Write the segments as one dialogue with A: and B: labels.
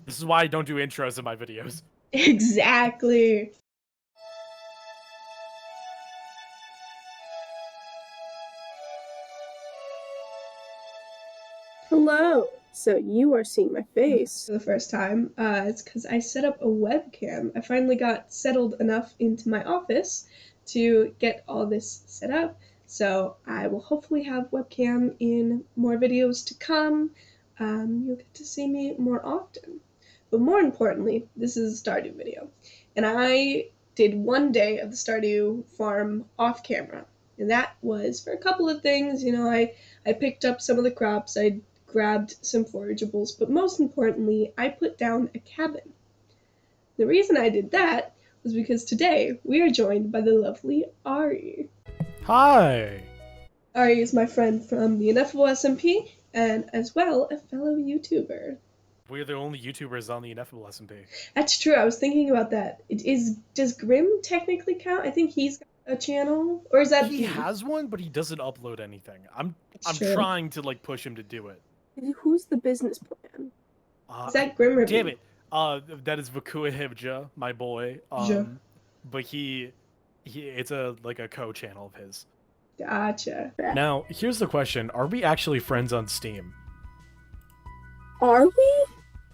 A: This is why I don't do intros in my videos.
B: Exactly.
C: Hello. So you are seeing my face.
B: For the first time, it's because I set up a webcam. I finally got settled enough into my office to get all this set up. So I will hopefully have webcam in more videos to come. You'll get to see me more often. But more importantly, this is a Stardew video. And I did one day of the Stardew farm off camera. And that was for a couple of things. You know, I picked up some of the crops. I grabbed some forageables, but most importantly, I put down a cabin. The reason I did that was because today we are joined by the lovely Ari.
A: Hi!
B: Ari is my friend from the Ineffable SMP, and as well a fellow YouTuber.
A: We're the only YouTubers on the Ineffable SMP.
B: That's true, I was thinking about that. Does Grim technically count? I think he's got a channel, or is that
A: He has one, but he doesn't upload anything. I'm trying to like push him to do it.
C: Who's the business plan?
B: Is that Grim or
A: Damn it! That is Vakua Hivja, my boy. But it's like a co-channel of his.
B: Gotcha.
A: Now, here's the question: are we actually friends on Steam?
C: Are we?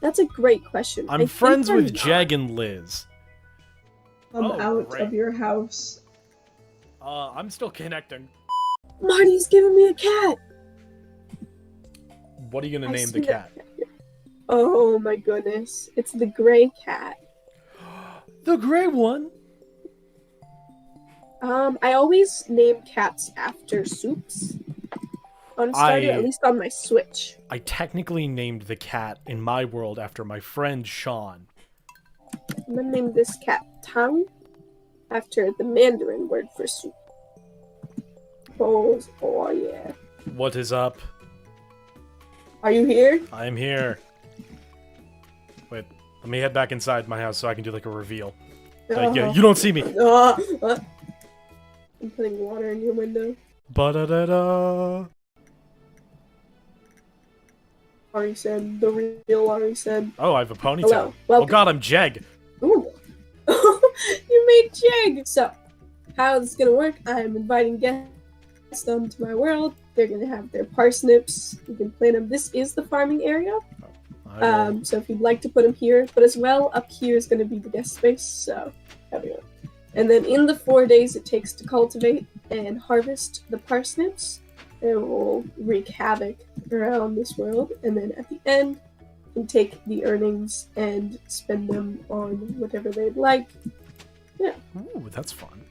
C: That's a great question.
A: I'm friends with Jag and Liz.
B: I'm out of your house.
A: I'm still connecting.
C: Marty's giving me a cat.
A: What are you gonna name the cat?
C: Oh my goodness. It's the gray cat.
A: The gray one?
C: I always name cats after soups. On Stardew, at least on my Switch.
A: I technically named the cat in my world after my friend Sean.
C: I'm gonna name this cat Tang after the Mandarin word for soup. Oh yeah.
A: What is up?
C: Are you here?
A: I am here. Wait, let me head back inside my house so I can do like a reveal. Yeah, you don't see me.
C: What? I'm putting water in your window.
A: Ba-da-da-da.
C: Ari said, the real Ari said.
A: Oh, I have a ponytail.
C: Hello.
A: Oh god, I'm Jeg.
C: Ooh. You made Jeg! So, how this is gonna work, I'm inviting guests onto my world. They're gonna have their parsnips. You can plant them. This is the farming area. So if you'd like to put them here, but as well, up here is gonna be the guest space, so everyone. And then in the 4 days it takes to cultivate and harvest the parsnips, it will wreak havoc around this world, and then at the end, you can take the earnings and spend them on whatever they'd like. Yeah.
A: Ooh, that's fun.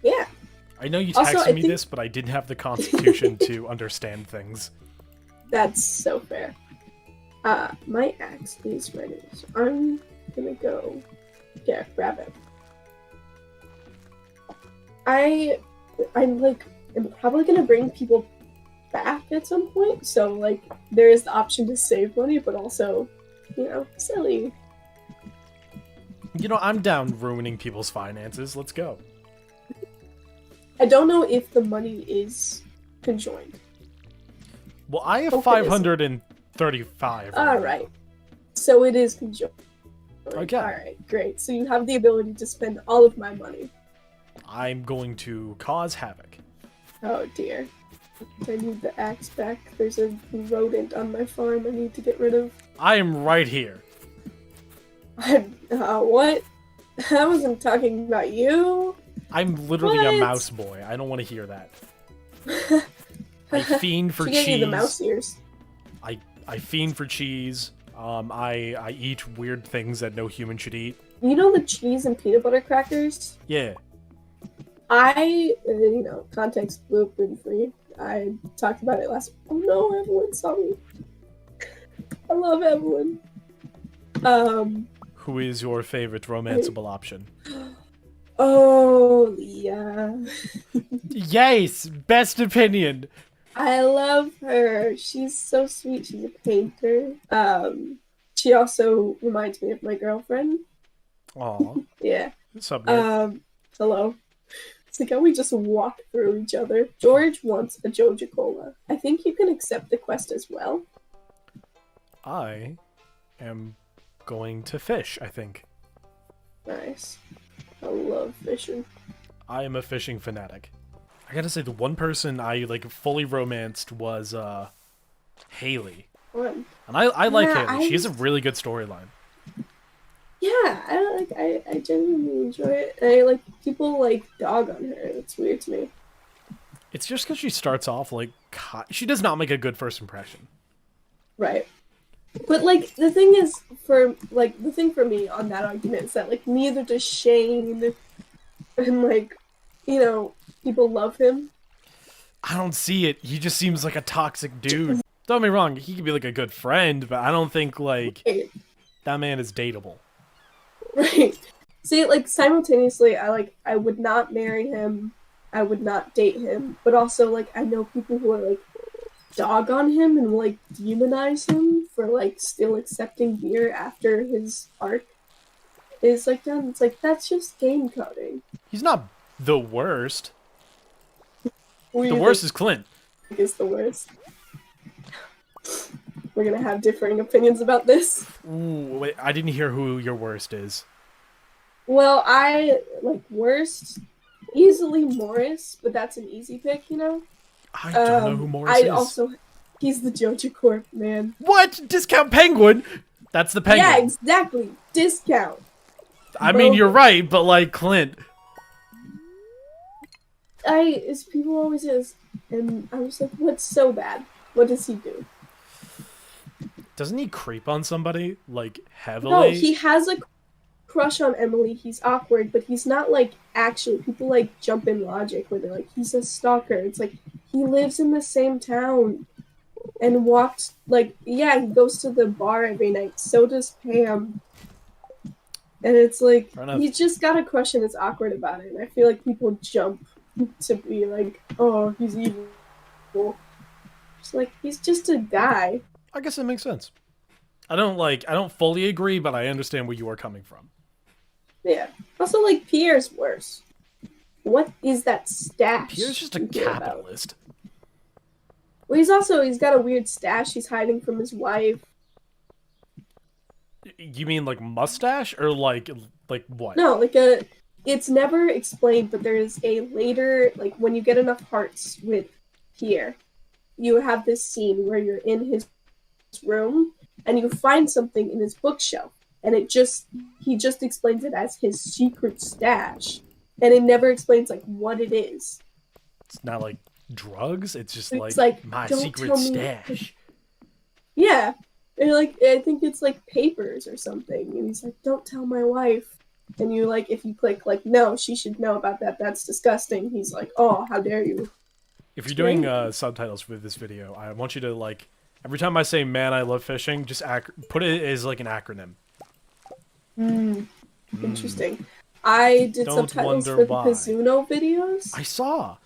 C: Yeah.
A: I know you
C: Also,
A: texted me this, but I didn't have the constitution to understand things.
C: That's so fair. My axe is ready, so I'm gonna go grab it. I'm probably gonna bring people back at some point, so like there is the option to save money, but also, you know, silly.
A: You know, I'm down ruining people's finances. Let's go.
C: I don't know if the money is conjoined.
A: Well, I have 535.
C: Alright. So it is conjoined.
A: Okay.
C: Alright, great. So you have the ability to spend all of my money.
A: I'm going to cause havoc.
C: Oh dear. I need the axe back. There's a rodent on my farm I need to get rid of.
A: I am right here.
C: What? I wasn't talking about you.
A: I'm literally a mouse boy. I don't want to hear that. I fiend for
C: she
A: cheese.
C: gave you the mouse ears.
A: I fiend for cheese. I eat weird things that no human should eat.
C: You know the cheese and peanut butter crackers?
A: Yeah.
C: Context gluten free. I talked about it last. Oh no, Evelyn saw me. I love Evelyn.
A: Who is your favorite romanceable option?
C: Oh, yeah.
A: Yes, best opinion.
C: I love her. She's so sweet. She's a painter. She also reminds me of my girlfriend.
A: Aw.
C: Yeah.
A: What's up, man?
C: Hello. It's like how we just walk through each other. George wants a Joja Cola. I think you can accept the quest as well.
A: I am going to fish, I think.
C: Nice. I love fishing.
A: I am a fishing fanatic. I gotta say, the one person I like fully romanced was Haley.
C: What?
A: And I like
C: Yeah,
A: Haley. She has a really good storyline.
C: Yeah, I genuinely enjoy it. And I like people like dog on her. It's weird to me.
A: It's just because she starts off like she does not make a good first impression.
C: Right. But like the thing is the thing for me on that argument is that like neither does Shane, and like, you know, people love him.
A: I don't see it. He just seems like a toxic dude. Don't get me wrong, he could be like a good friend, but I don't think like that man is dateable.
C: Right. See, like simultaneously, I would not marry him. I would not date him. But also, like, I know people who are like dog on him and will like demonize him for like still accepting beer after his arc is like done. It's like that's just game coding.
A: He's not the worst.
C: Who
A: The worst is Clint.
C: is the worst. We're gonna have differing opinions about this.
A: Ooh, wait, I didn't hear who your worst is.
C: Well, I like worst easily Morris, but that's an easy pick, you know.
A: I don't know who Morris is.
C: He's the Joja Corp man.
A: What? Discount Penguin? That's the Penguin.
C: Yeah, exactly. Discount.
A: I mean, you're right, but like Clint.
C: People always is, and I was like, what's so bad? What does he do?
A: Doesn't he creep on somebody like heavily?
C: No, he has a crush on Emily. He's awkward, but he's not like actually. People like jump in logic where they're like, he's a stalker. It's like he lives in the same town and walks like he goes to the bar every night. So does Pam. And it's like he's just got a crush and is awkward about it. And I feel like people jump to be like, oh, he's evil. It's like he's just a guy.
A: I guess that makes sense. I don't fully agree, but I understand where you are coming from.
C: Yeah. Also, like, Pierre's worse. What is that stash?
A: Pierre's just a capitalist.
C: Well, he's got a weird stash he's hiding from his wife.
A: You mean like mustache or like what?
C: No, it's never explained, but there is a later, like, when you get enough hearts with Pierre, you have this scene where you're in his room and you find something in his bookshelf, and he just explains it as his secret stash, and it never explains like what it is.
A: It's not like drugs. It's just
C: it's
A: like my secret stash.
C: Yeah, and like I think it's like papers or something, and he's like, "Don't tell my wife." And you like, if you click like, "No, she should know about that. That's disgusting." He's like, "Oh, how dare you!"
A: If you're doing subtitles for this video, I want you to like every time I say "man, I love fishing," just put it as like an acronym.
C: Interesting. I did
A: Don't
C: subtitles
A: wonder
C: for the
A: why.
C: Kazuno videos.
A: I saw.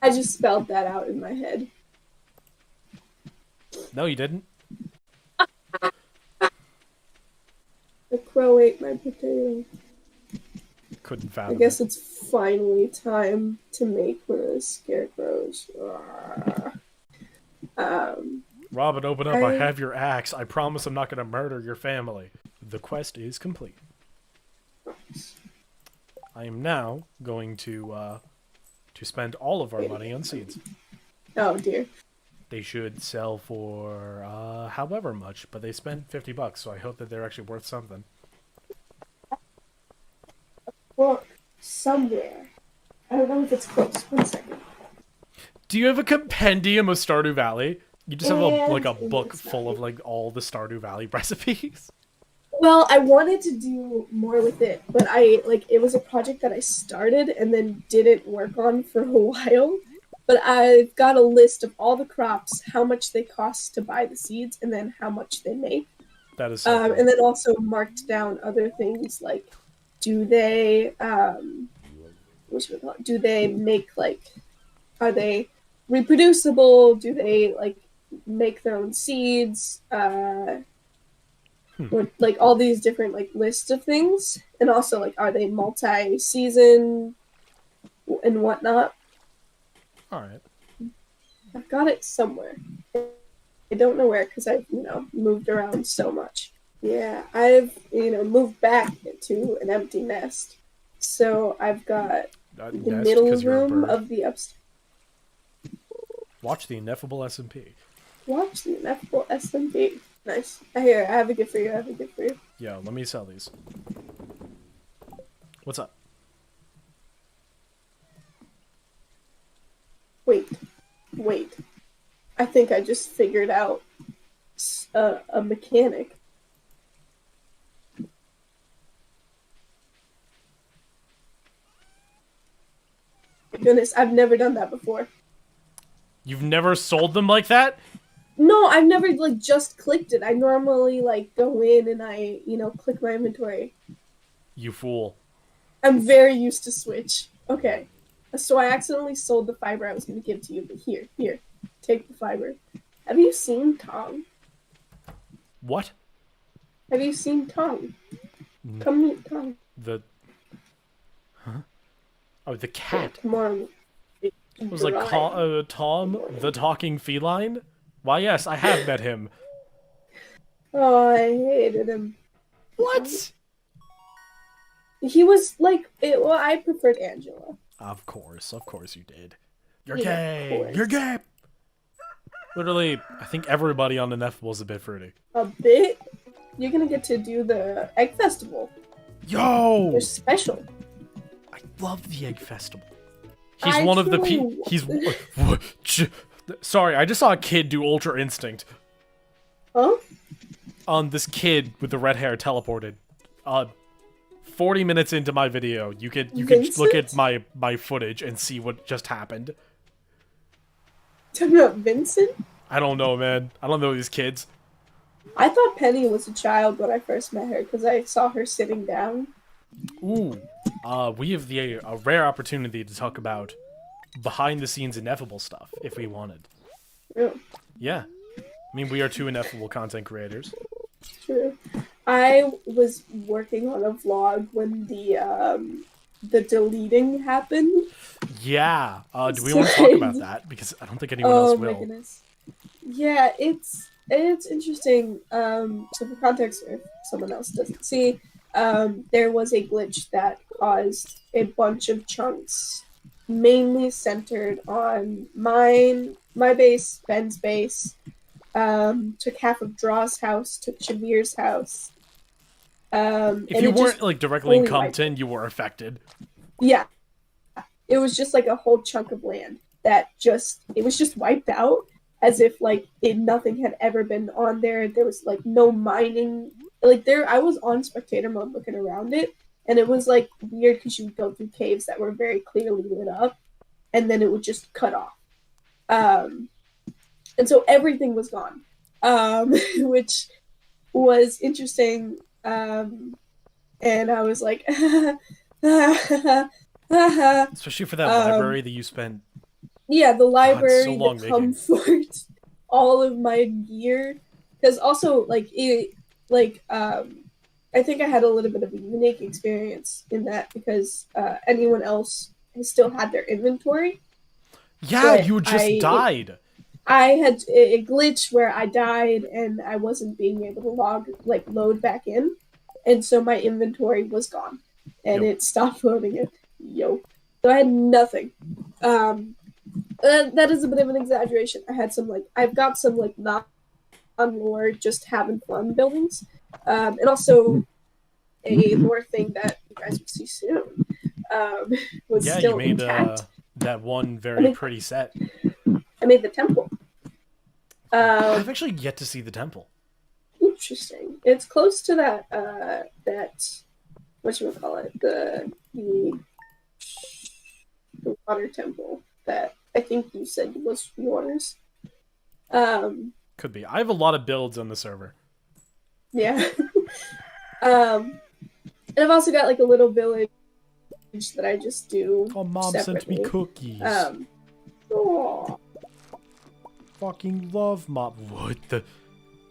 C: I just spelled that out in my head.
A: No, you didn't.
C: The crow ate my potato.
A: Couldn't fathom.
C: I guess it's finally time to make one of the scarecrows.
A: Robin, open up. I have your axe. I promise I'm not going to murder your family. The quest is complete. I am now going to spend all of our money on seeds.
C: Oh dear.
A: They should sell for however much, but they spent $50, so I hope that they're actually worth something.
C: Well, somewhere. I don't know if it's close. 1 second.
A: Do you have a compendium of Stardew Valley? You just have a book full of like all the Stardew Valley recipes.
C: Well, I wanted to do more with it, but it was a project that I started and then didn't work on for a while. But I've got a list of all the crops, how much they cost to buy the seeds, and then how much they make.
A: That is so cool.
C: And then also marked down other things like, do they do they make are they reproducible? Do they make their own seeds? Or, all these different lists of things, and also are they multi-season and whatnot.
A: All right.
C: I've got it somewhere. don't know where because I've, moved around so much. Yeah, I've, moved back to an empty nest. So I've got the
A: Nest
C: middle
A: because you're a
C: room
A: bird.
C: of the upstairs.
A: Watch the ineffable SMP.
C: Watch the ineffable SMP. Nice. I have a gift for you.
A: Yo, let me sell these. What's up?
C: Wait. I think I just figured out a mechanic. My goodness, I've never done that before.
A: You've never sold them like that?
C: No, I've never just clicked it. I normally go in and I, click my inventory.
A: You fool.
C: I'm very used to Switch. Okay. So I accidentally sold the fiber I was going to give to you, but here, take the fiber. Have you seen Tom?
A: What?
C: Have you seen Tom? Come meet Tom.
A: Huh? Oh, the cat.
C: Come on.
A: It was like Tom, the talking feline? Why, yes, I have met him.
C: Oh, I hated him.
A: What?
C: He was I preferred Angela.
A: Of course you did. You're
C: Yeah,
A: gay!
C: of course.
A: You're gay! Literally, I think everybody on Ineffable is a bit fruity.
C: A bit? You're gonna get to do the Egg Festival.
A: Yo!
C: They're special.
A: I love the Egg Festival. He's one of the he's... Sorry, I just saw a kid do Ultra Instinct.
C: Huh?
A: This kid with the red hair teleported. 40 minutes into my video, you could look at my footage and see what just happened.
C: Talking about Vincent?
A: I don't know, man. I don't know these kids.
C: I thought Penny was a child when I first met her because I saw her sitting down.
A: Ooh. We have a rare opportunity to talk about behind-the-scenes Ineffable stuff, if we wanted.
C: True.
A: Yeah. I mean, we are two Ineffable content creators.
C: True. I was working on a vlog when the deleting happened.
A: Yeah. Do we want to talk about that? Because I don't think anyone else will.
C: Oh my goodness. Yeah, it's interesting. So for context, if someone else doesn't see, there was a glitch that caused a bunch of chunks, mainly centered on my base, Ben's base, took half of Draw's house, took Shavir's house.
A: If you weren't directly in Compton, you were affected.
C: Yeah. It was just a whole chunk of land that it was just wiped out as if nothing had ever been on there. There was no mining. I was on spectator mode looking around it, and it was weird because you would go through caves that were very clearly lit up, and then it would just cut off. And so everything was gone, which was interesting. And I was like,
A: especially for that library that you spent.
C: Yeah, the library,
A: so long
C: the comfort, all of my gear. Because also, I think I had a little bit of a unique experience in that because anyone else has still had their inventory.
A: Yeah, you just died.
C: I had a glitch where I died and I wasn't being able to load back in, and so my inventory was gone, and it stopped loading it. So I had nothing. That is a bit of an exaggeration. I had some I've got some non-lore, just having fun buildings, and also a lore thing that you guys will see soon. Was still
A: you made
C: intact.
A: That one very pretty set.
C: I made the temple.
A: I've actually yet to see the temple.
C: Interesting. It's close to that whatchamacallit, the water temple that I think you said was yours.
A: Could be. I have a lot of builds on the server.
C: Yeah. And I've also got a little village that I just do.
A: Oh, Mom
C: separately.
A: sent me cookies.
C: Aw.
A: Fucking love Mom. What the?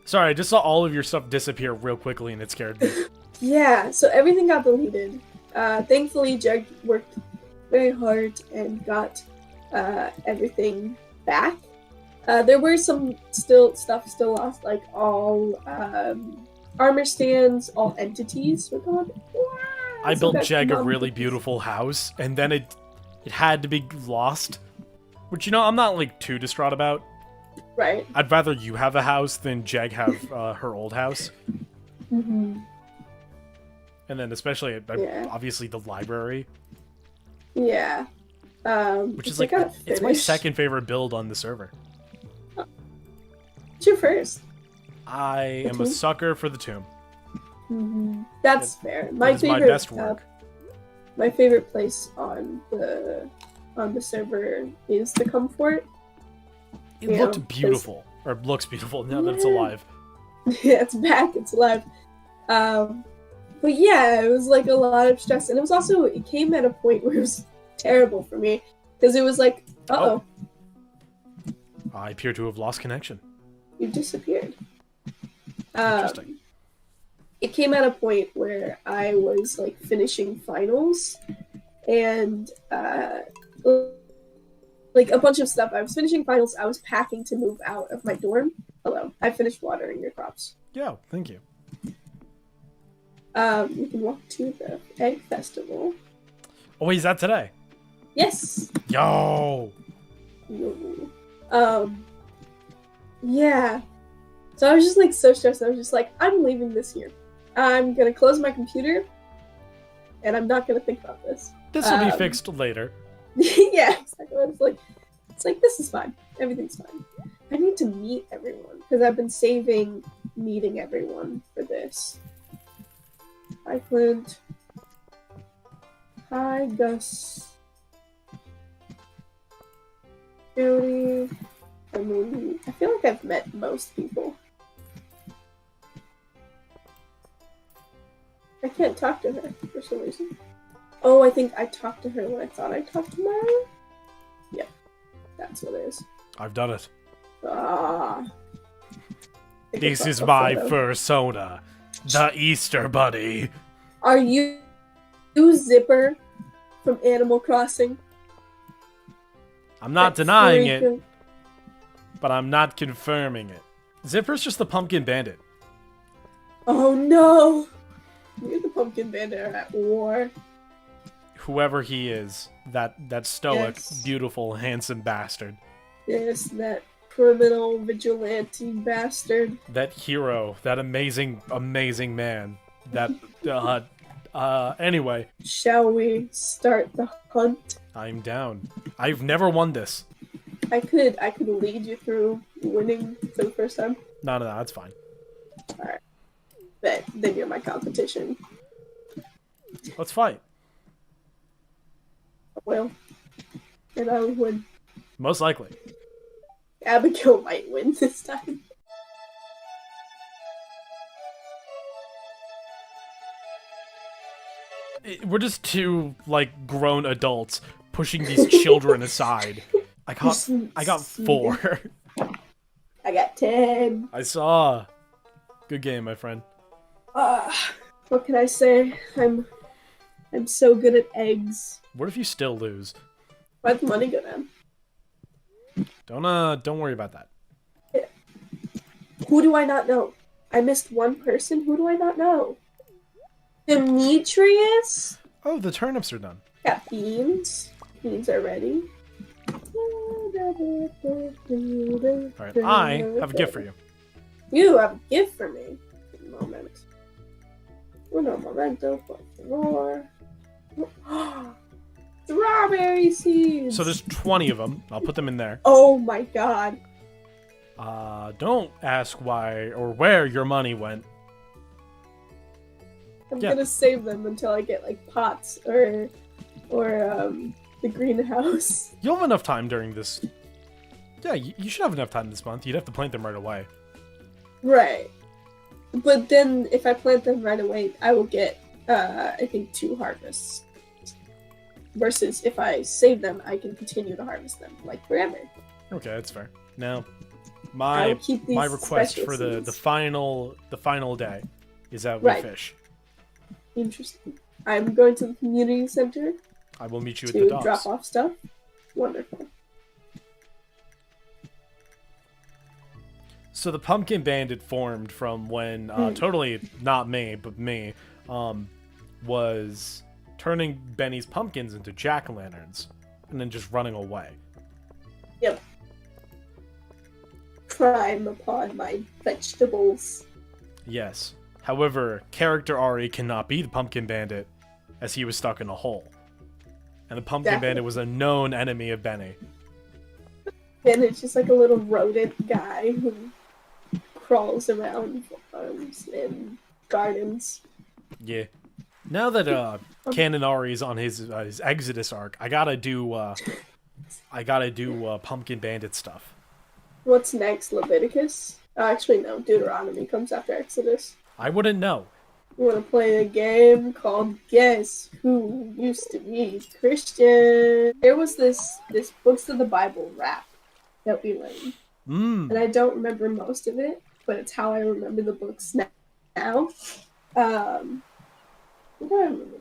A: Sorry, I just saw all of your stuff disappear real quickly and it scared me.
C: Yeah, so everything got deleted. Thankfully, Jag worked very hard and got everything back. There were some stuff still lost, like all armor stands, all entities were gone.
A: I
C: So
A: built
C: got
A: Jeg a
C: mom
A: really
C: cookies.
A: beautiful house, and then it had to be lost. Which, you know, I'm not, like, too distraught about.
C: Right.
A: I'd rather you have a house than Jeg have her old house.
C: Mm-hmm.
A: And then especially,
C: Yeah.
A: obviously, the library.
C: Yeah.
A: Which is,
C: I
A: like,
C: got
A: it's my
C: finished.
A: second favorite build on the server.
C: What's your first?
A: I am a
C: tomb?
A: sucker for the tomb.
C: Mm-hmm. That's fair.
A: That
C: My
A: is
C: favorite.
A: my best work.
C: My favorite place on the server is the comfort.
A: It
C: You know,
A: looked
C: 'cause-
A: beautiful. Or looks beautiful now that it's
C: Yeah.
A: alive.
C: Yeah, it's back. It's alive. But yeah, it was like a lot of stress, and it came at a point where it was terrible for me because it was like, uh-oh,
A: I appear to have lost connection.
C: you disappeared.
A: Interesting.
C: It came at a point where I was like finishing finals, and like a bunch of stuff. I was finishing finals. I was packing to move out of my dorm. Hello, I finished watering your crops.
A: Yeah, thank you.
C: You can walk to the egg festival.
A: Oh, wait, is that today?
C: Yes.
A: Yo!
C: Yeah. So I was just like so stressed. I was just like, I'm leaving this year. I'm gonna close my computer, and I'm not gonna think about this.
A: This will be fixed later.
C: Yeah, exactly. It's like this is fine. Everything's fine. I need to meet everyone because I've been saving meeting everyone for this. Hi, Clint. Hi, Gus. Jody. I mean, I feel like I've met most people. I can't talk to her for some reason. Oh, I think I talked to her when I thought I talked to Mara. Yep, that's what it is.
A: I've done it.
C: Ah.
A: This is my persona. The Easter Bunny.
C: Are you Zipper from Animal Crossing?
A: I'm not
C: That
A: denying
C: freak
A: it,
C: of-
A: but I'm not confirming it. Zipper's just the pumpkin bandit.
C: Oh no! Me and the Pumpkin Bandit are at war.
A: Whoever he is, that stoic,
C: Yes.
A: beautiful, handsome bastard.
C: Yes, that criminal vigilante bastard.
A: That hero, that amazing, amazing man. That, anyway,
C: Shall we start the hunt?
A: I'm down. I've never won this.
C: I could lead you through winning for the first time.
A: No, that's fine.
C: But then you're my competition.
A: Let's fight.
C: Well, and I would win.
A: Most likely.
C: Abigail might win this time.
A: We're just two, like, grown adults pushing these children aside. I got 4.
C: I got 10.
A: I saw. Good game, my friend.
C: What can I say? I'm so good at eggs.
A: What if you still lose?
C: Why'd the money go down?
A: Don't worry about that.
C: Who do I not know? I missed one person. Who do I not know? Demetrius?
A: Oh, the turnips are done.
C: Got beans. Beans are ready.
A: Alright, I have a gift for you.
C: You have a gift for me. One moment. Uno momento, por favor. Strawberry seeds!
A: So there's 20 of them. I'll put them in there.
C: Oh my god.
A: Don't ask why or where your money went.
C: I'm
A: Yeah.
C: gonna save them until I get like pots or the greenhouse.
A: You'll have enough time during this. Yeah, you should have enough time this month. You'd have to plant them right away.
C: Right. But then if I plant them right away, I will get I think 2 harvests. Versus if I save them, I can continue to harvest them like forever.
A: Okay, that's fair. Now,
C: I will keep these
A: my request
C: special
A: for the
C: seeds.
A: final day is that we
C: Right.
A: fish.
C: Interesting. I'm going to the community center
A: I will meet you at the
C: to
A: docks.
C: drop off stuff. Wonderful.
A: So the Pumpkin Bandit formed from when, totally not me, but me, was turning Benny's pumpkins into jack-o'-lanterns and then just running away.
C: Yep. Crime upon my vegetables.
A: Yes. However, character Ari cannot be the Pumpkin Bandit, as he was stuck in a hole. And the Pumpkin Bandit was a known enemy of Benny.
C: And it's just like a little rodent guy who crawls around farms and gardens.
A: Yeah. Now that Canon Ari's on his Exodus arc, I gotta do Pumpkin Bandit stuff.
C: What's next? Leviticus? Actually, no. Deuteronomy comes after Exodus.
A: I wouldn't know.
C: You want to play a game called Guess Who Used to Be Christian? There was this Books of the Bible rap that we learned. And I don't remember most of it, but it's how I remember the books now. What do I remember?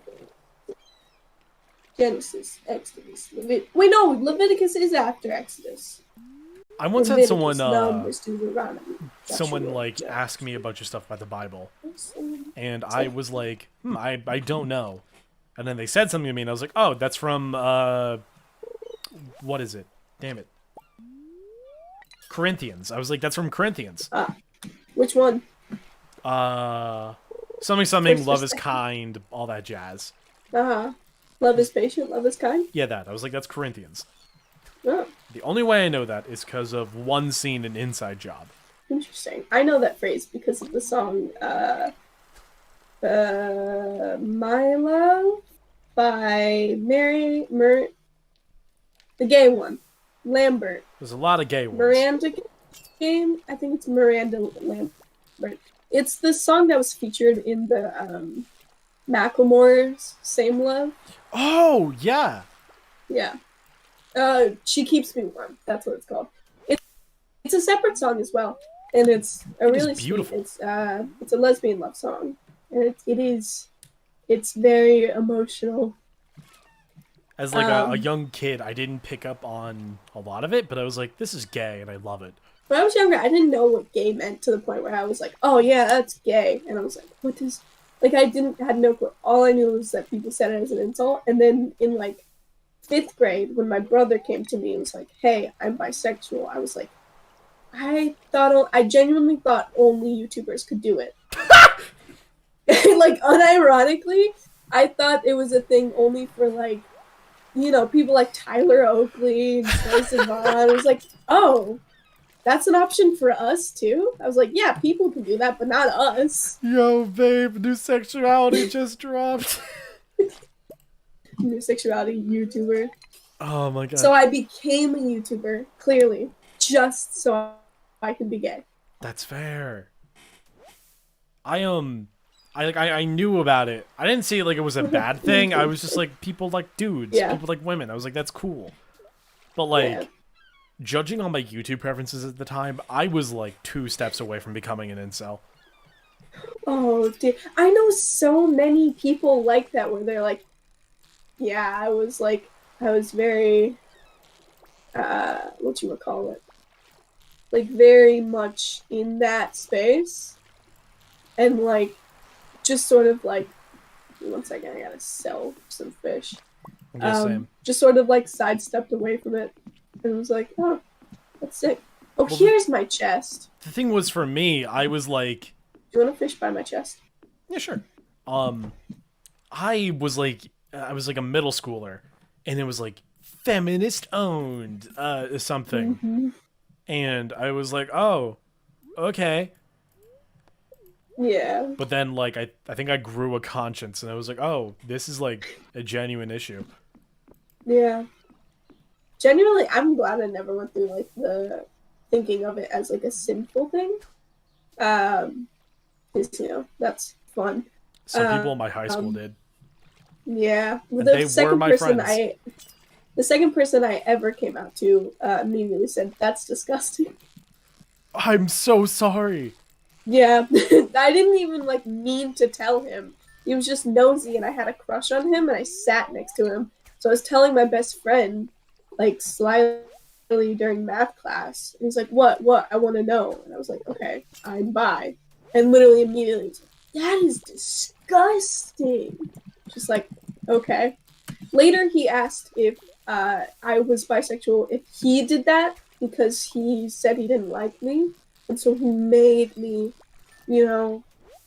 C: Genesis, Exodus, Leviticus. Wait, no, Leviticus is after Exodus.
A: I once had someone
C: Numbers,
A: like ask me a bunch of stuff about the Bible, and I was like, I don't know. And then they said something to me, and I was like, oh, that's from what is it? Damn it, Corinthians. I was like, that's from Corinthians.
C: Which one?
A: Something. Love is kind, all that jazz.
C: Love is patient, love is kind.
A: Yeah, that. I was like, that's Corinthians.
C: Oh.
A: The only way I know that is because of one scene in Inside Job.
C: Interesting. I know that phrase because of the song My Love by the gay one. Lambert.
A: There's a lot of gay ones.
C: Miranda game? I think it's Miranda Lambert. It's the song that was featured in the Macklemore's Same Love.
A: Oh, yeah.
C: Yeah. She Keeps Me Warm. That's what it's called. It's a separate song as well, and it's a really
A: beautiful.
C: Sweet. It's a lesbian love song, and it's very emotional.
A: As like a young kid, I didn't pick up on a lot of it, but I was like, this is gay, and I love it.
C: When I was younger, I didn't know what gay meant to the point where I was like, oh yeah, that's gay, and I was like, what is? Like I had no clue. All I knew was that people said it as an insult, and then in like 5th grade, when my brother came to me and was like, hey, I'm bisexual, I was like, I genuinely thought only YouTubers could do it. Like, unironically, I thought it was a thing only for, like, you know, people like Tyler Oakley and Troye Sivan. I was like, oh, that's an option for us, too? I was like, yeah, people can do that, but not us.
A: Yo, babe, new sexuality just dropped.
C: New sexuality YouTuber.
A: Oh my god.
C: So I became a YouTuber, clearly, just so I could be gay.
A: That's fair. I knew about it. I didn't see it like it was a bad thing. I was just like, people like dudes, people like women. I was like, that's cool. But like, judging on my YouTube preferences at the time, I was like 2 steps away from becoming an incel.
C: Oh, dude. I know so many people like that where they're like, yeah, I was very, whatchamacallit, like, very much in that space, and, like, just sort of, like, 1 second, I gotta sell some fish, just sort of, like, sidestepped away from it, and was like, oh, that's sick. Oh, well, here's my chest.
A: The thing was, for me, I was like...
C: Do you want to fish by my chest?
A: Yeah, sure. I was like a middle schooler, and it was like feminist owned something. Mm-hmm. And I was like, oh, okay.
C: Yeah.
A: But then like I think I grew a conscience, and I was like, oh, this is like a genuine issue.
C: Yeah. Genuinely, I'm glad I never went through like the thinking of it as like a sinful thing. Because, you know, that's fun.
A: Some people in my high school did.
C: Yeah.
A: They were my friends.
C: The second person I ever came out to immediately said, that's disgusting.
A: I'm so sorry.
C: Yeah. I didn't even, like, mean to tell him. He was just nosy, and I had a crush on him, and I sat next to him. So I was telling my best friend, like, slyly, during math class. And he's like, what? I want to know. And I was like, okay, I'm bi. And literally immediately, he's like, that is disgusting. Just like, okay. Later, he asked if I was bisexual, if he did that, because he said he didn't like me. And so he made me, you know,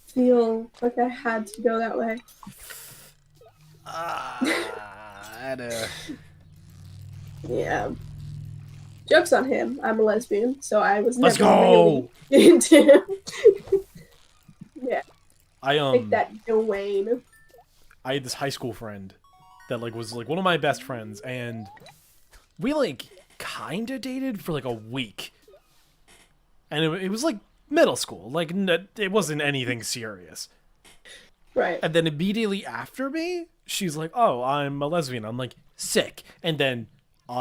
C: feel like I had to go that way. Yeah. Joke's on him. I'm a lesbian, so I was
A: Let's
C: never
A: go!
C: really into him. Yeah.
A: I
C: Take that, Dwayne.
A: I had this high school friend that like was like one of my best friends, and we like kinda dated for like a week. And it was like middle school. Like it wasn't anything serious.
C: Right.
A: And then immediately after me, she's like, "Oh, I'm a lesbian." I'm like, "Sick." And then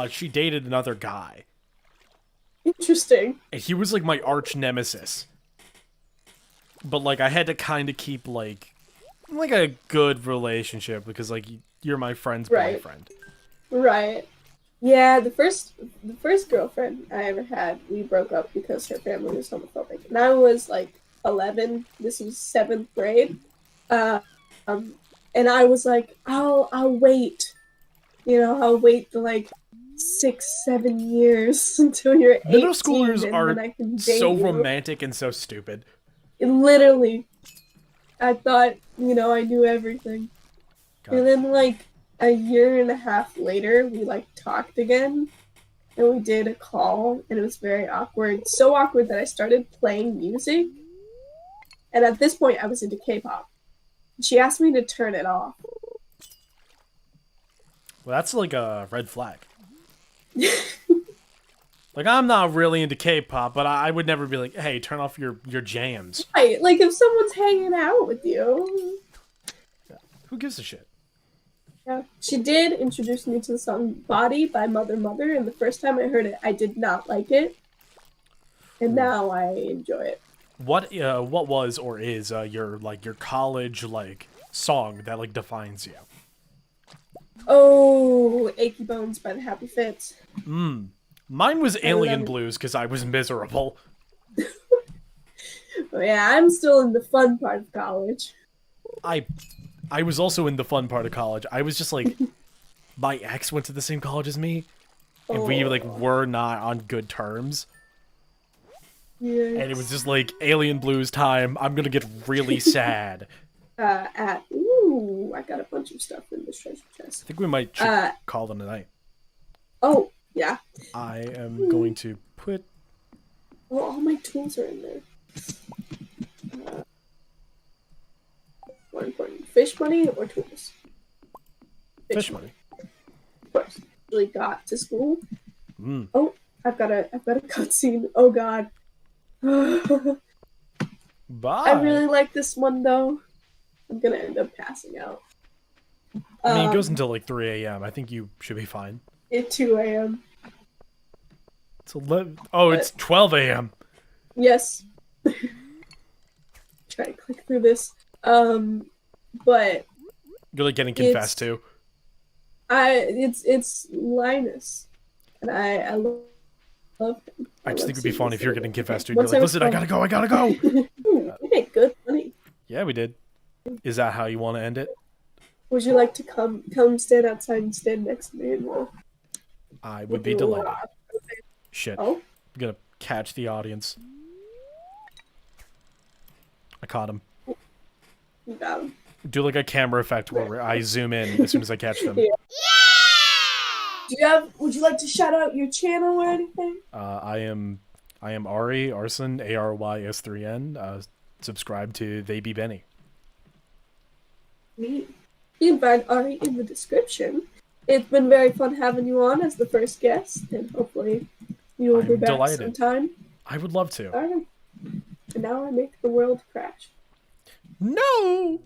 A: she dated another guy.
C: Interesting.
A: And he was like my arch nemesis. But like I had to kind of keep like a good relationship because like you're my friend's boyfriend.
C: Right. Yeah, the first girlfriend I ever had, we broke up because her family was homophobic. And I was like 11. This was 7th grade. And I was like, I'll wait. You know, I'll wait for like 6-7 years until you're 18.
A: Middle schoolers
C: and
A: are
C: then I can date
A: so
C: you.
A: romantic and so stupid.
C: Literally, I thought, you know, I knew everything.
A: God.
C: And then like a year and a half later, we like talked again, and we did a call, and it was very awkward. So awkward that I started playing music, and at this point, I was into K-pop. She asked me to turn it off.
A: Well, that's like a red flag. Like, I'm not really into K-pop, but I would never be like, hey, turn off your jams.
C: Right, like if someone's hanging out with you.
A: Yeah. Who gives a shit?
C: Yeah. She did introduce me to the song Body by Mother Mother, and the first time I heard it, I did not like it. And now I enjoy it.
A: What was or is your college like song that like defines you?
C: Oh, Achy Bones by the Happy Fits.
A: Mine was Alien Blues because I was miserable.
C: Oh, yeah, I'm still in the fun part of college.
A: I was also in the fun part of college. I was just like, my ex went to the same college as me, and we like were not on good terms.
C: Yes.
A: And it was just like Alien Blues time. I'm gonna get really sad.
C: Ooh, I got a bunch of stuff in this treasure chest.
A: I think we might call them tonight.
C: Oh, yeah.
A: I am going to put...
C: Oh, all my tools are in there. More important, fish money or tools?
A: Fish money.
C: Of course. Really got to school. Oh, I've got a cutscene. Oh god.
A: Bye.
C: I really like this one though. I'm gonna end up passing out.
A: I mean, it goes until like 3 a.m. I think you should be fine.
C: At 2 a.m.
A: It's 11. Oh, it's 12 a.m.
C: Yes. Try to click through this. But
A: you're like getting confessed to.
C: It's Linus, and I love him.
A: I just think it'd be fun if you're getting confessed to. You're like, listen, I gotta go.
C: We made good money.
A: Yeah, we did. Is that how you want to end it?
C: Would you like to come stand outside and stand next to me and we'll...
A: I would be delighted. Shit.
C: Oh?
A: I'm gonna catch the audience. I caught him.
C: You got him.
A: Do like a camera effect where I zoom in as soon as I catch them.
C: Yeah. Would you like to shout out your channel or anything?
A: I am ARYS3N, ARYS3N. Subscribe to They Be Benny.
C: Neat. You can find Ari in the description. It's been very fun having you on as the first guest, and hopefully you will be back
A: delighted.
C: sometime.
A: I would love to.
C: Alright. And now I make the world crash.
A: No!